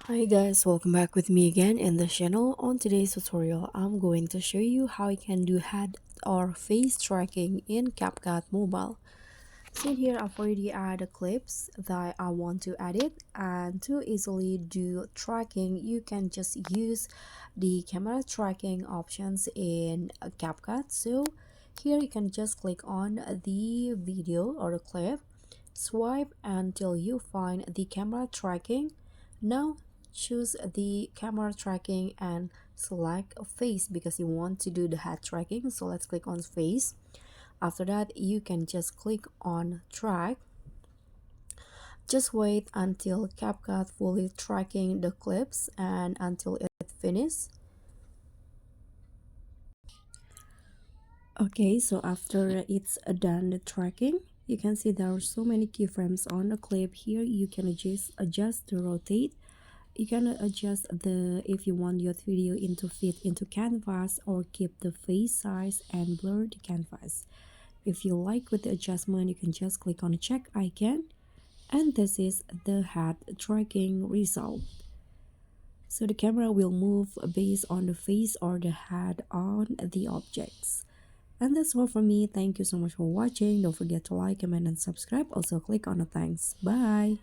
Hi guys, welcome back with me again in the channel. On today's tutorial, I'm going to show you how you can do head or face tracking in CapCut Mobile. So in here, I've already added clips that I want to edit, and to easily do tracking, you can just use the camera tracking options in CapCut. So here you can just click on the video or the clip, swipe until you find the camera tracking. Now choose the camera tracking and select a face because you want to do the head tracking. So let's click on face. After that, you can just click on track. Just wait until CapCut fully tracking the clips and until it finishes. Okay, so after it's done the tracking, you can see there are so many keyframes on the clip. Here you can adjust the rotate. You can adjust the if you want your video into fit into canvas or keep the face size and blur the canvas. If you like with the adjustment, you can just click on the check icon, and this is the head tracking result. So the camera will move based on the face or the head on the objects. And that's all from me. Thank you so much for watching. Don't forget to like, comment, and subscribe. Also click on the thanks. Bye.